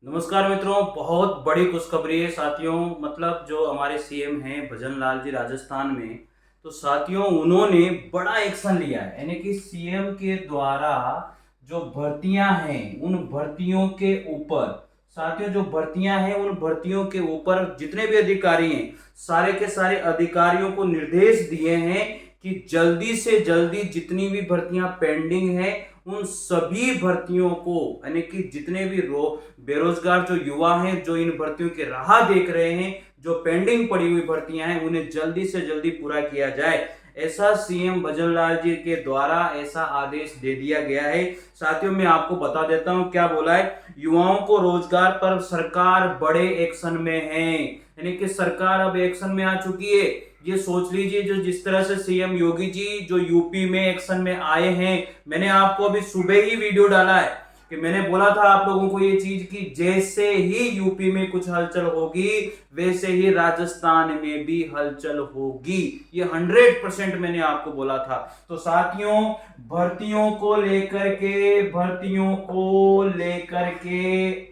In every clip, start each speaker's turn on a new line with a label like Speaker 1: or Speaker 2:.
Speaker 1: नमस्कार मित्रों, बहुत बड़ी खुशखबरी है साथियों। मतलब जो हमारे सीएम हैं भजन लाल जी राजस्थान में, तो साथियों उन्होंने बड़ा एक्शन लिया है। यानी कि सीएम के द्वारा जो भर्तियां हैं उन भर्तियों के ऊपर, साथियों जो भर्तियां हैं उन भर्तियों के ऊपर जितने भी अधिकारी हैं सारे के सारे अधिकारियों को निर्देश दिए हैं कि जल्दी से जल्दी जितनी भी भर्तियां पेंडिंग हैं उन सभी भर्तियों को, यानी कि जितने भी बेरोजगार जो युवा हैं जो इन भर्तियों की राह देख रहे हैं, जो पेंडिंग पड़ी हुई भर्तियां हैं उन्हें जल्दी से जल्दी पूरा किया जाए, ऐसा सीएम भजनलाल जी के द्वारा ऐसा आदेश दे दिया गया है। साथियों मैं आपको बता देता हूं क्या बोला है। युवाओं को रोजगार पर सरकार बड़े एक्शन में है, यानी कि सरकार अब एक्शन में आ चुकी है। ये सोच लीजिए, जो जिस तरह से सीएम योगी जी जो यूपी में एक्शन में आए हैं, मैंने आपको अभी सुबह ही वीडियो डाला है कि मैंने बोला था आप लोगों को ये चीज कि जैसे ही यूपी में कुछ हलचल होगी वैसे ही राजस्थान में भी हलचल होगी। ये 100% मैंने आपको बोला था। तो साथियों भर्तियों को लेकर के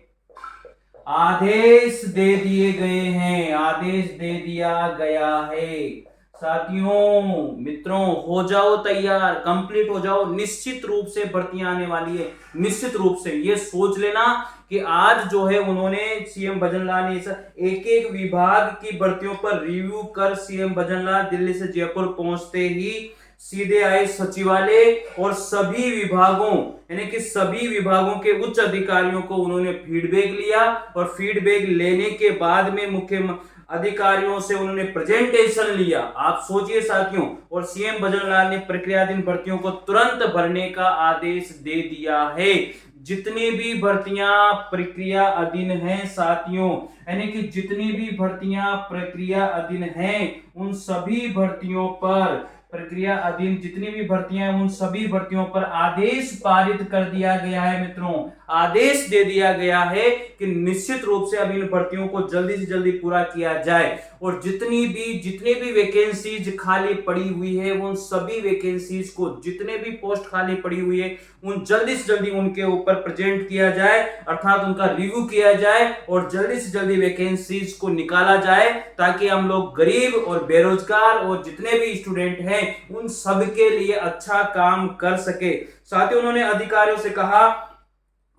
Speaker 1: आदेश दे दिए गए हैं, आदेश दे दिया गया है। साथियों मित्रों हो जाओ तैयार, कंप्लीट हो जाओ। निश्चित रूप से भर्तियां आने वाली है, निश्चित रूप से। ये सोच लेना कि आज जो है उन्होंने सीएम भजनलाल ने एक एक विभाग की भर्तियों पर रिव्यू कर सीएम भजनलाल दिल्ली से जयपुर पहुंचते ही सीधे आए सचिवालय और सभी विभागों, यानी कि सभी विभागों के उच्च अधिकारियों को उन्होंने फीडबैक लिया और फीडबैक लेने के बाद में मुख्य अधिकारियों से उन्होंने प्रेजेंटेशन लिया। आप सोचिए साथियों, और सीएम भजनलाल ने प्रक्रियाधीन भर्तियों को तुरंत भरने का आदेश दे दिया है। जितनी भी भर्तियां प्रक्रिया अधीन हैं साथियों, यानी कि जितनी भी भर्तियां प्रक्रिया अधीन हैं उन सभी भर्तियों पर, प्रक्रिया अधीन जितनी भी भर्तियां हैं उन सभी भर्तियों पर आदेश पारित कर दिया गया है। मित्रों आदेश दे दिया गया है कि निश्चित रूप से अब इन भर्तियों को जल्दी से जल्दी पूरा किया जाए और जितनी भी वैकेंसीज खाली पड़ी हुई है उन सभी वैकेंसीज को, जितने भी पोस्ट खाली पड़ी हुई है उन जल्दी से जल्दी उनके ऊपर प्रेजेंट किया जाए, अर्थात उनका रिव्यू किया जाए और जल्दी से जल्दी वैकेंसीज को निकाला जाए, ताकि हम लोग गरीब और बेरोजगार और जितने भी स्टूडेंट हैं उन सब के लिए अच्छा काम कर सके। साथ ही उन्होंने अधिकारियों से कहा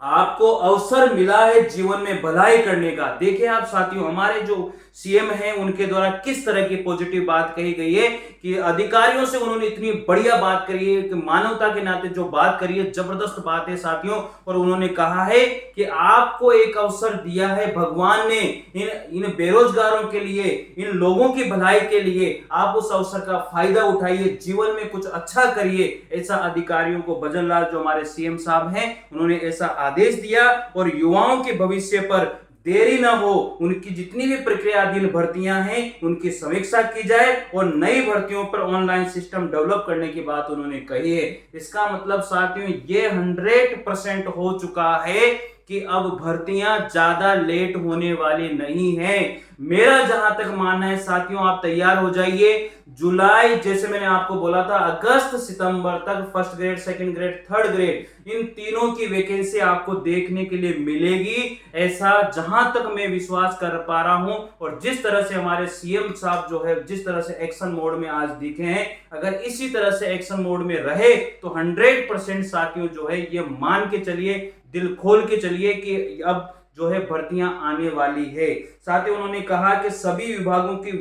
Speaker 1: आपको अवसर मिला है जीवन में भलाई करने का। देखिए आप साथियों, हमारे जो सीएम हैं उनके द्वारा किस तरह की पॉजिटिव बात कही गई है कि अधिकारियों से उन्होंने इतनी बढ़िया बात करी है कि मानवता के नाते जो बात करी है जबरदस्त बात है साथियों। और उन्होंने कहा है कि आपको एक अवसर दिया है भगवान ने इन बेरोजगारों के लिए, इन लोगों की भलाई के लिए, आप उस अवसर का फायदा उठाइए, जीवन में कुछ अच्छा करिए। ऐसा अधिकारियों को भजनलाल जो हमारे सीएम साहब हैं उन्होंने ऐसा आदेश दिया। और युवाओं के भविष्य पर देरी ना हो, उनकी जितनी भी प्रक्रियाधीन भर्तियां हैं उनकी समीक्षा की जाए और नई भर्तियों पर ऑनलाइन सिस्टम डेवलप करने की बात उन्होंने कही है। इसका मतलब साथियों ये 100% हो चुका है कि अब भर्तियां ज्यादा लेट होने वाली नहीं है। मेरा जहां तक मानना है साथियों, आप तैयार हो जाइए। जुलाई, जैसे मैंने आपको बोला था, अगस्त सितंबर तक first grade, second grade, third grade इन तीनों की वैकेंसी आपको देखने के लिए मिलेगी, ऐसा जहां तक मैं विश्वास कर पा रहा हूं। और जिस तरह से हमारे सीएम साहब जो है जिस तरह से एक्शन मोड में आज दिखे हैं, अगर इसी तरह से एक्शन मोड में रहे तो 100% साथियों जो है ये मान के चलिए, दिल खोल के चलिए कि अब जो है भर्तियां आने वाली है। साथ ही उन्होंने कहा कि सभी विभागों की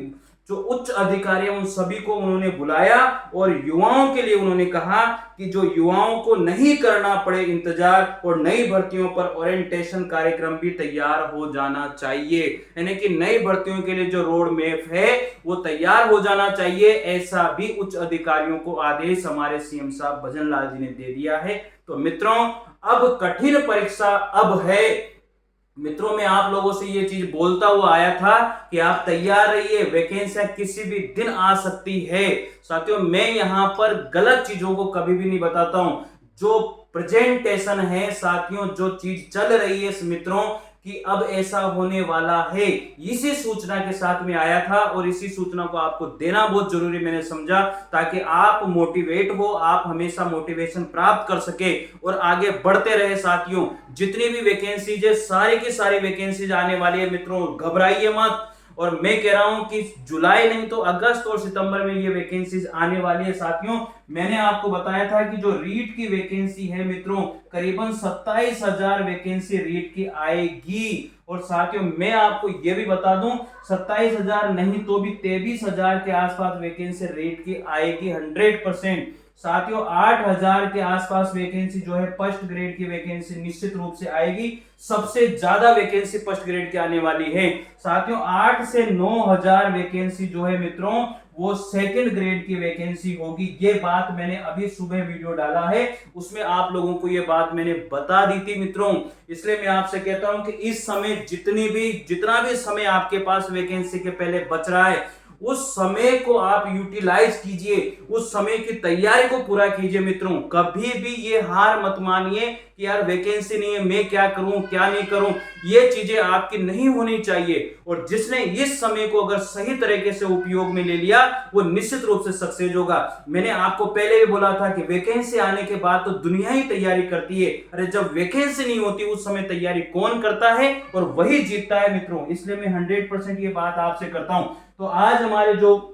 Speaker 1: जो उच्च अधिकारी हैं उन सभी को उन्होंने बुलाया और युवाओं के लिए उन्होंने कहा कि जो युवाओं को नहीं करना पड़े इंतजार, और नई भर्तियों पर ओरिएंटेशन कार्यक्रम भी तैयार हो जाना चाहिए, यानी कि नई भर्तियों के लिए जो रोड मैप है वो तैयार हो जाना चाहिए। ऐसा भी उच्च अधिकारियों को आदेश हमारे सीएम साहब भजनलाल जी ने दे दिया है। तो मित्रों अब कठिन परीक्षा अब है। मित्रों मैं आप लोगों से ये चीज बोलता हुआ आया था कि आप तैयार रहिए, वैकेंसियां किसी भी दिन आ सकती है। साथियों मैं यहां पर गलत चीजों को कभी भी नहीं बताता हूं। जो प्रेजेंटेशन है साथियों, जो चीज चल रही है मित्रों कि अब ऐसा होने वाला है। इसी सूचना के साथ में आया था और इसी सूचना को आपको देना बहुत जरूरी मैंने समझा, ताकि आप मोटिवेट हो, आप हमेशा मोटिवेशन प्राप्त कर सके और आगे बढ़ते रहे। साथियों, जितनी भी वैकेंसीज है सारी की सारी वैकेंसीज आने वाली है मित्रों, घबराइए मत। और मैं कह रहा हूं कि जुलाई नहीं तो अगस्त और सितंबर में ये वैकेंसीज आने वाली है। साथियों, मैंने आपको बताया था कि जो रीट की वैकेंसी है मित्रों, करीबन 27,000 वैकेंसी रीट की आएगी। और साथियों, मैं आपको ये भी बता दूं, 27,000 नहीं तो भी 23,000 के आसपास वैकेंसी रीट की आएगी 100%। साथियों, 8,000 के आसपास वैकेंसी जो है फर्स्ट ग्रेड की वैकेंसी निश्चित रूप से आएगी। सबसे ज्यादा वैकेंसी फर्स्ट ग्रेड की आने वाली है। साथियों, 8 से 9,000 वैकेंसी जो है मित्रों वो सेकंड ग्रेड की वैकेंसी होगी। ये बात मैंने अभी सुबह वीडियो डाला है, उसमें आप लोगों को ये बात मैंने बता दी थी मित्रों। इसलिए मैं आपसे कहता हूं कि इस समय जितना भी समय आपके पास वैकेंसी के पहले बच रहा है, उस समय को आप यूटिलाइज कीजिए, उस समय की तैयारी को पूरा कीजिए मित्रों। कभी भी ये हार मत मानिए कि यार वैकेंसी नहीं है, मैं क्या करूं क्या नहीं करूं, ये चीजें आपकी नहीं होनी चाहिए। और जिसने इस समय को अगर सही तरीके से उपयोग में ले लिया वो निश्चित रूप से सक्सेस होगा। मैंने आपको पहले भी बोला था कि वैकेंसी आने के बाद तो दुनिया ही तैयारी करती है, अरे जब वैकेंसी नहीं होती उस समय तैयारी कौन करता है और वही जीतता है मित्रों। इसलिए मैं 100% ये बात आपसे करता हूं। तो आज हमारे जो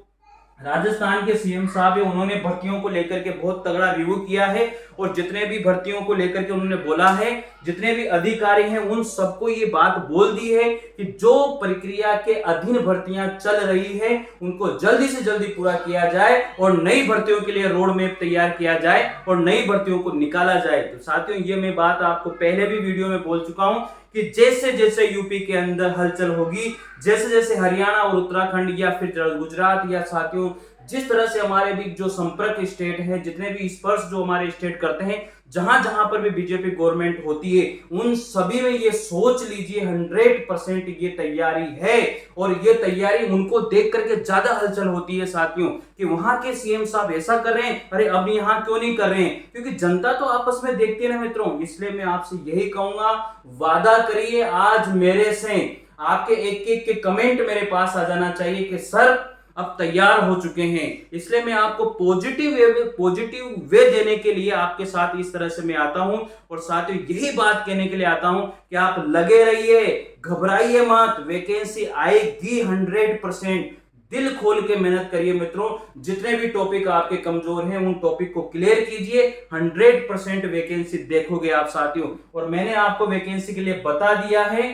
Speaker 1: राजस्थान के सीएम साहब है, उन्होंने भर्तियों को लेकर के बहुत तगड़ा रिव्यू किया है और जितने भी भर्तियों को लेकर के उन्होंने बोला है, जितने भी अधिकारी हैं उन सबको ये बात बोल दी है कि जो प्रक्रिया के अधीन भर्तियां चल रही है उनको जल्दी से जल्दी पूरा किया जाए और नई भर्तियों के लिए रोड मैप तैयार किया जाए और नई भर्तियों को निकाला जाए। तो साथियों, ये मैं बात आपको पहले भी वीडियो में बोल चुका हूं कि जैसे जैसे यूपी के अंदर हलचल होगी, जैसे जैसे हरियाणा और उत्तराखंड या फिर गुजरात या साथियों जिस तरह से हमारे भी जो संपर्क स्टेट है, जितने भी स्पर्श जो हमारे स्टेट करते हैं, जहां जहां पर भी बीजेपी गवर्नमेंट होती है, उन सभी में ये सोच लीजिए 100% ये तैयारी है। और ये तैयारी उनको देख करके ज्यादा हलचल होती है साथियों कि वहां के सीएम साहब ऐसा कर रहे हैं, अरे अब यहां क्यों नहीं कर रहे हैं, क्योंकि जनता तो आपस में देखती है ना मित्रों। इसलिए मैं आपसे यही कहूंगा, वादा करिए आज मेरे से, आपके एक एक के कमेंट मेरे पास आ जाना चाहिए कि सर अब तैयार हो चुके हैं। इसलिए मैं आपको पॉजिटिव वे देने के लिए आपके साथ इस तरह से मैं आता हूं और साथ ही यही बात कहने के लिए आता हूं कि आप लगे रहिए, घबराइए मत, वैकेंसी आएगी 100%। दिल खोल के मेहनत करिए मित्रों। जितने भी टॉपिक आपके कमजोर हैं उन टॉपिक को क्लियर कीजिए, 100% वैकेंसी देखोगे आप साथियों। और मैंने आपको वैकेंसी के लिए बता दिया है,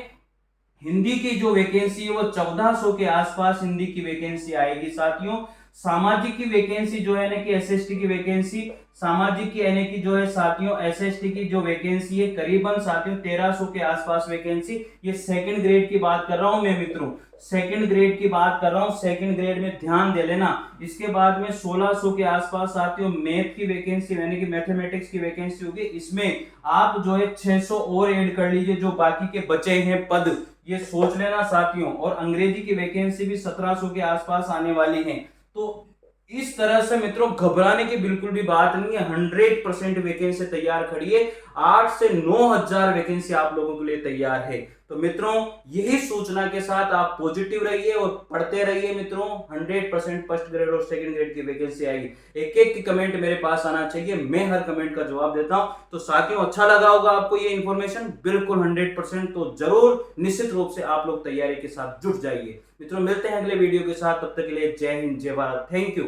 Speaker 1: हिंदी की जो वैकेंसी है वो 1400 के आसपास हिंदी की वैकेंसी आएगी साथियों। सामाजिक की वैकेंसी जो है ना कि एसएसटी की वैकेंसी, सामाजिक की यानी कि जो है साथियों एसएसटी की जो वैकेंसी है करीबन साथियों 1300 के आसपास वैकेंसी। ये सेकंड ग्रेड की बात कर रहा हूं मैं मित्रों, सेकंड ग्रेड की बात कर रहा हूं। सेकंड ग्रेड में ध्यान दे लेना। इसके बाद में 1600 के आसपास साथियों मैथ की वैकेंसी यानी कि मैथमेटिक्स की वैकेंसी होगी। इसमें आप जो है 600 और ऐड कर लीजिए जो बाकी के बचे हैं पद, ये सोच लेना साथियों। और अंग्रेजी की वैकेंसी भी 1700 के आसपास आने वाली है। तो इस तरह से मित्रों घबराने की बिल्कुल भी बात नहीं है, 100% वैकेंसी तैयार खड़ी है। 8 से 9,000 वैकेंसी आप लोगों के लिए तैयार है। तो मित्रों यही सूचना के साथ आप पॉजिटिव रहिए और पढ़ते रहिए मित्रों। 100% फर्स्ट ग्रेड और सेकंड ग्रेड की वैकेंसी आएगी। एक एक की कमेंट मेरे पास आना चाहिए, मैं हर कमेंट का जवाब देता हूं। तो साथियों अच्छा लगा होगा आपको ये इन्फॉर्मेशन, बिल्कुल 100%। तो जरूर निश्चित रूप से आप लोग तैयारी के साथ जुट जाइए मित्रों। मिलते हैं अगले वीडियो के साथ, तब तक के लिए जय हिंद जय भारत, थैंक यू।